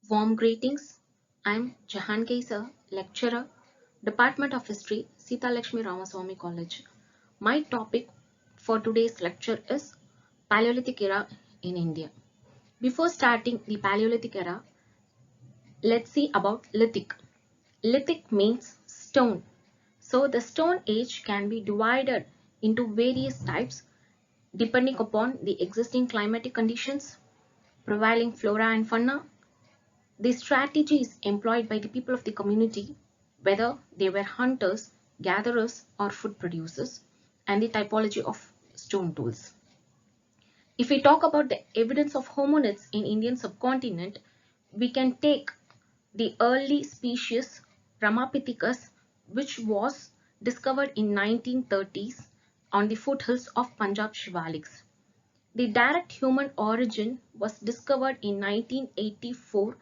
Warm greetings. I'm Jahan Kaisar, lecturer, Department of History, Sita Lakshmi Ramaswamy College. My topic for today's lecture is Paleolithic era in India. Before starting the Paleolithic era, let's see about Lithic. Lithic means stone. So the Stone Age can be divided into various types depending upon the existing climatic conditions, prevailing flora and fauna, the strategies employed by the people of the community, whether they were hunters, gatherers, or food producers, and the typology of stone tools. If we talk about the evidence of hominids in Indian subcontinent, we can take the early species Ramapithecus, which was discovered in 1930s on the foothills of Punjab Shivaliks. The direct human origin was discovered in 1984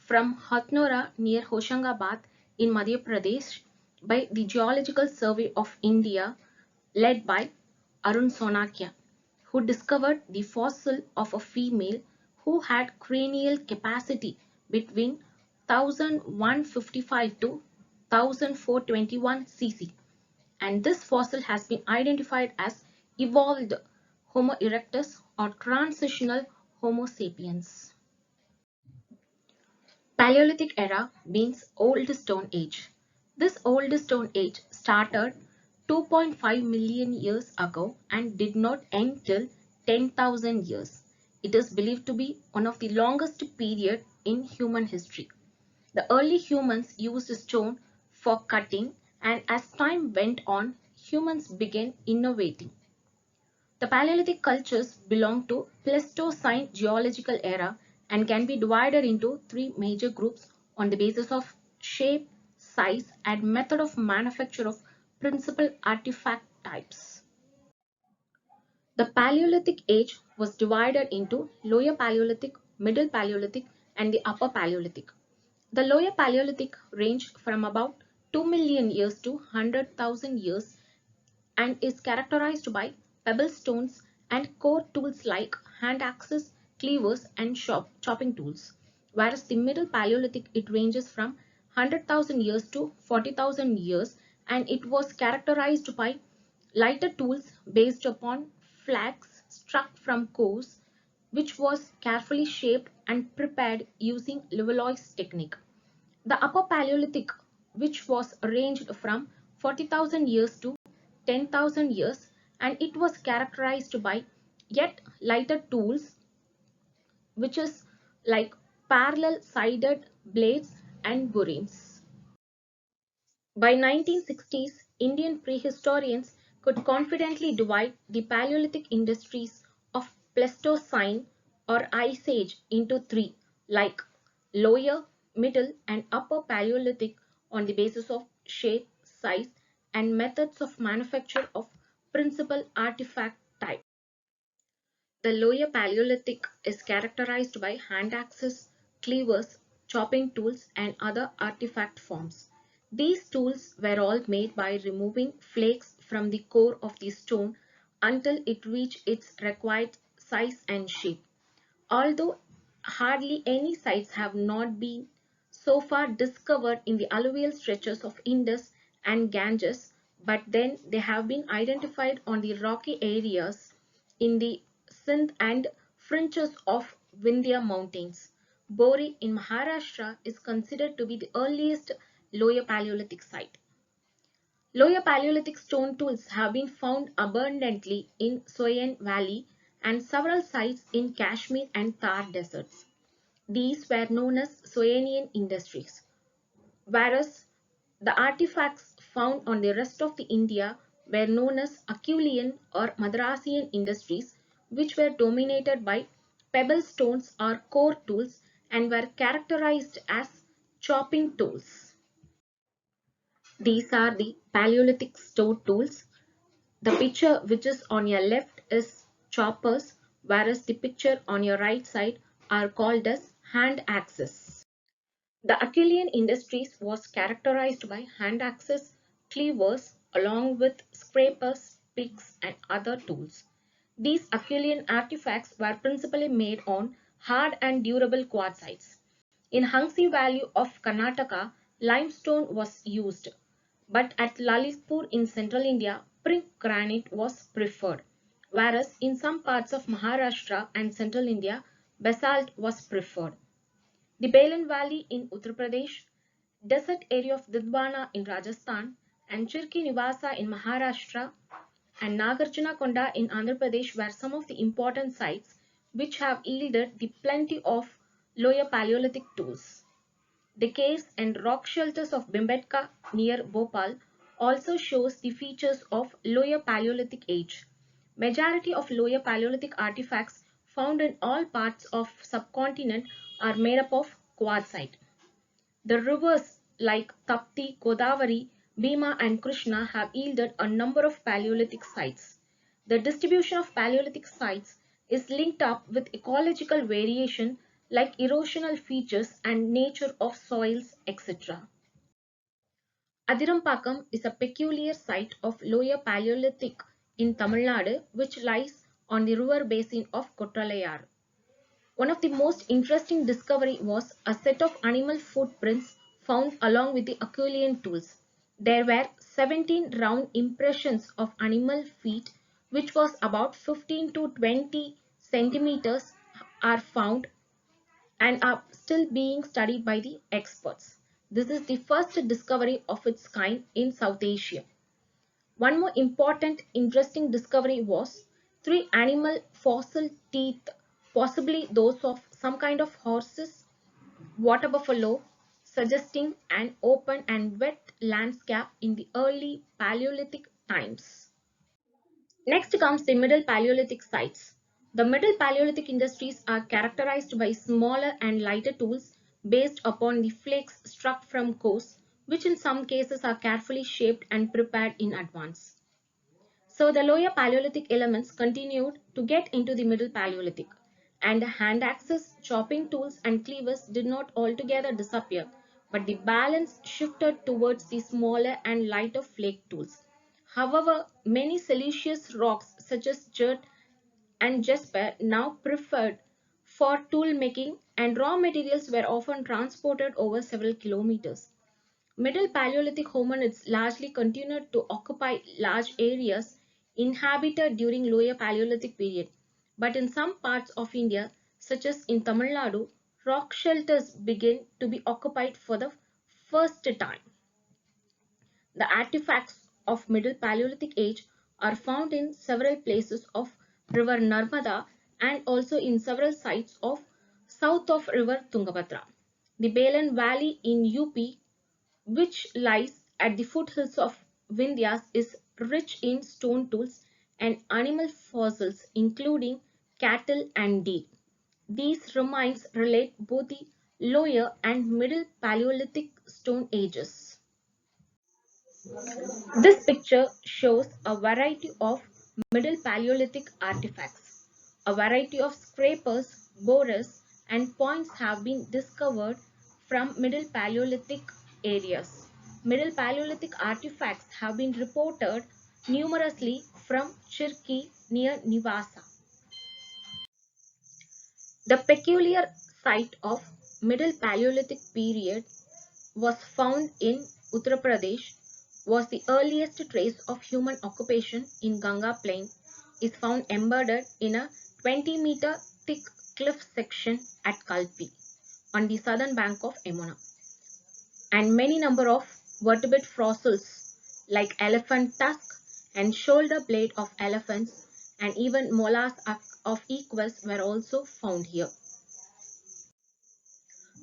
from Hathnora near Hoshangabad in Madhya Pradesh by the Geological Survey of India led by Arun Sonakia, who discovered the fossil of a female who had cranial capacity between 1155 to 1421 cc, and this fossil has been identified as evolved Homo erectus or transitional Homo sapiens. Paleolithic era means Old Stone Age. This Old Stone Age started 2.5 million years ago and did not end till 10,000 years. It is believed to be one of the longest period in human history. The early humans used stone for cutting, and as time went on, humans began innovating. The Paleolithic cultures belong to Pleistocene geological era and can be divided into three major groups on the basis of shape, size, and method of manufacture of principal artifact types. The Paleolithic age was divided into Lower Paleolithic, Middle Paleolithic, and the Upper Paleolithic. The Lower Paleolithic ranged from about 2 million years to 100,000 years and is characterized by pebble stones and core tools like hand axes, cleavers, and chopping tools. Whereas the Middle Paleolithic, it ranges from 100,000 years to 40,000 years, and it was characterized by lighter tools based upon flags struck from cores, which was carefully shaped and prepared using Levallois technique. The Upper Paleolithic, which was ranged from 40,000 years to 10,000 years, and it was characterized by yet lighter tools, which is like parallel sided blades and burins. By 1960s, Indian prehistorians could confidently divide the Paleolithic industries of Pleistocene or Ice Age into three, like Lower, Middle, and Upper Paleolithic on the basis of shape, size, and methods of manufacture of principal artifact type. The Lower Paleolithic is characterized by hand axes, cleavers, chopping tools, and other artifact forms. These tools were all made by removing flakes from the core of the stone until it reached its required size and shape. Although hardly any sites have not been so far discovered in the alluvial stretches of Indus and Ganges, but then they have been identified on the rocky areas in the Sindh and fringes of Vindhya mountains. Bori in Maharashtra is considered to be the earliest Lower Paleolithic site. Lower Paleolithic stone tools have been found abundantly in Soyan Valley and several sites in Kashmir and Thar deserts. These were known as Soyanian industries, whereas the artifacts found on the rest of the India were known as Acheulean or Madrasian industries, which were dominated by pebble stones or core tools and were characterized as chopping tools. These are the Paleolithic stone tools. The picture which is on your left is choppers, whereas the picture on your right side are called as hand axes. The Acheulean industries was characterized by hand axes, cleavers, along with scrapers, picks, and other tools. These Acheulean artifacts were principally made on hard and durable quartzites. In Hangsi Valley of Karnataka, limestone was used, but at Lalitpur in central India, pink granite was preferred, whereas in some parts of Maharashtra and central India, basalt was preferred. The Balan Valley in Uttar Pradesh, desert area of Didwana in Rajasthan, and Chirki Nivasa in Maharashtra and Nagarjunakonda in Andhra Pradesh were some of the important sites which have yielded the plenty of lower Paleolithic tools. The caves and rock shelters of Bhimbetka near Bhopal also shows the features of lower Paleolithic age. Majority of lower Paleolithic artifacts found in all parts of subcontinent are made up of quartzite. The rivers like Tapti, Godavari, Bhima and Krishna have yielded a number of Paleolithic sites. The distribution of Paleolithic sites is linked up with ecological variation like erosional features and nature of soils, etc. Adirampakam is a peculiar site of Lower Paleolithic in Tamil Nadu which lies on the river basin of Kottalayar. One of the most interesting discovery was a set of animal footprints found along with the Herculean tools. There were 17 round impressions of animal feet which was about 15 to 20 centimeters are found and are still being studied by the experts. This is the first discovery of its kind in South Asia. One more important interesting discovery was three animal fossil teeth, possibly those of some kind of horses, water buffalo, suggesting an open and wet landscape in the early Paleolithic times. Next comes the Middle Paleolithic sites. The Middle Paleolithic industries are characterized by smaller and lighter tools based upon the flakes struck from cores, which in some cases are carefully shaped and prepared in advance. So the lower Paleolithic elements continued to get into the Middle Paleolithic, and hand axes, chopping tools and cleavers did not altogether disappear, but the balance shifted towards the smaller and lighter flake tools. However, many siliceous rocks such as dirt and jasper now preferred for tool making, and raw materials were often transported over several kilometers. Middle Paleolithic hominids largely continued to occupy large areas inhabited during Lower Paleolithic period, but in some parts of India, such as in Tamil Nadu, rock shelters began to be occupied for the first time. The artifacts of Middle Paleolithic age are found in several places of river Narmada and also in several sites of south of river Tungabhadra. The Balan Valley in UP, which lies at the foothills of Vindhyas, is rich in stone tools and animal fossils including cattle and deer. These remains relate both the lower and middle Paleolithic stone ages. This picture shows a variety of Middle Paleolithic artifacts. A variety of scrapers, borers, and points have been discovered from Middle Paleolithic areas. Middle Paleolithic artifacts have been reported numerously from Chirki near Nivasa. The peculiar site of Middle Paleolithic period was found in Uttar Pradesh was the earliest trace of human occupation in Ganga plain is found embedded in a 20-meter thick cliff section at Kalpi on the southern bank of Yamuna, and many number of vertebrate fossils like elephant tusk and shoulder blade of elephants and even molars of equus were also found here.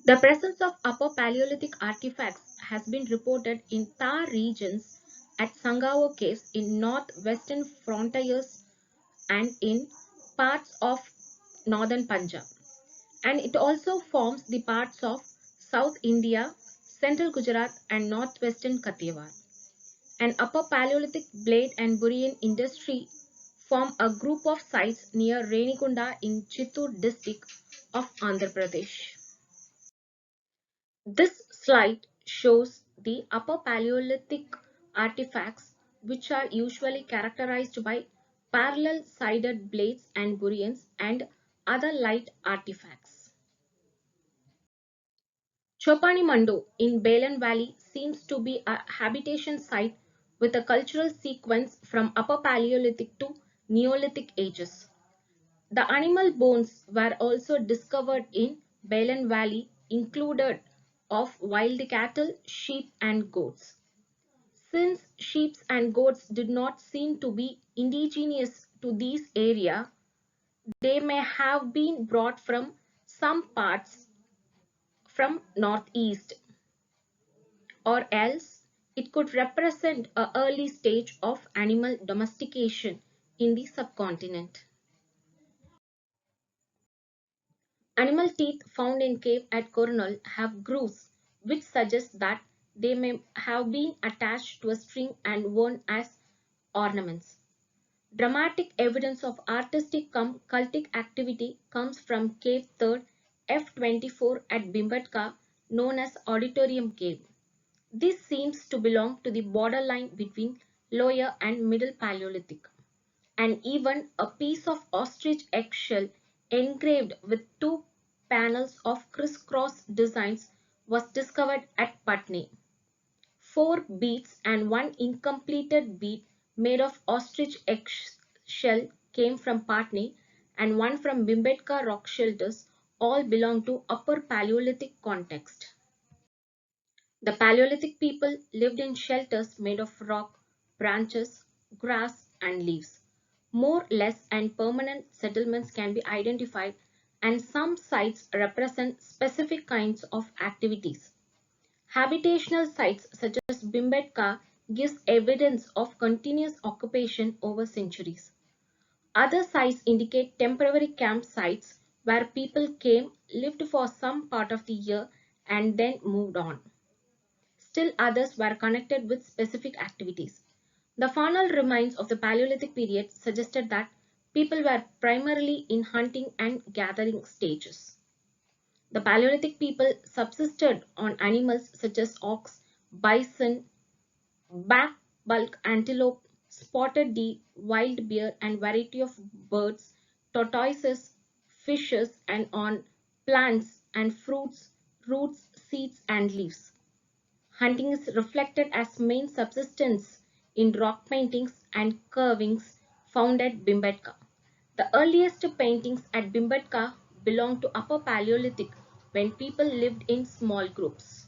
The presence of Upper Paleolithic artifacts has been reported in Thar regions at Sangao Caves in northwestern frontiers and in parts of northern Punjab. And it also forms the parts of South India, central Gujarat and northwestern Kathiawar. An Upper Paleolithic blade and bullion industry form a group of sites near Renikunda in Chittoor district of Andhra Pradesh. This slide shows the Upper Paleolithic artifacts, which are usually characterized by parallel-sided blades and bullions and other light artifacts. Chopani in Balan Valley seems to be a habitation site with a cultural sequence from Upper Paleolithic to Neolithic ages. The animal bones were also discovered in Balan Valley, included of wild cattle, sheep and goats. Since sheep and goats did not seem to be indigenous to this area, they may have been brought from some parts from northeast, or else it could represent an early stage of animal domestication in the subcontinent. Animal teeth found in cave at Coronel have grooves which suggest that they may have been attached to a string and worn as ornaments. Dramatic evidence of artistic cultic activity comes from Cave 3rd F24 at Bhimbetka, known as Auditorium Cave. This seems to belong to the borderline between Lower and Middle Paleolithic, and even a piece of ostrich eggshell engraved with two panels of crisscross designs was discovered at Putney. Four beads and one incompleted bead made of ostrich eggshell came from Putney, and one from Bhimbetka rock shelters all belong to Upper Paleolithic context. The Paleolithic people lived in shelters made of rock, branches, grass, and leaves. More, less, and permanent settlements can be identified, and some sites represent specific kinds of activities. Habitational sites such as Bhimbetka gives evidence of continuous occupation over centuries. Other sites indicate temporary campsites where people came, lived for some part of the year, and then moved on. Still others were connected with specific activities. The faunal remains of the Paleolithic period suggested that people were primarily in hunting and gathering stages. The Paleolithic people subsisted on animals such as ox, bison, back bulk antelope, spotted deer, wild bear, and variety of birds, tortoises, fishes, and on plants and fruits, roots, seeds, and leaves. Hunting is reflected as main subsistence in rock paintings and carvings found at Bhimbetka. The earliest paintings at Bhimbetka belong to Upper Paleolithic when people lived in small groups.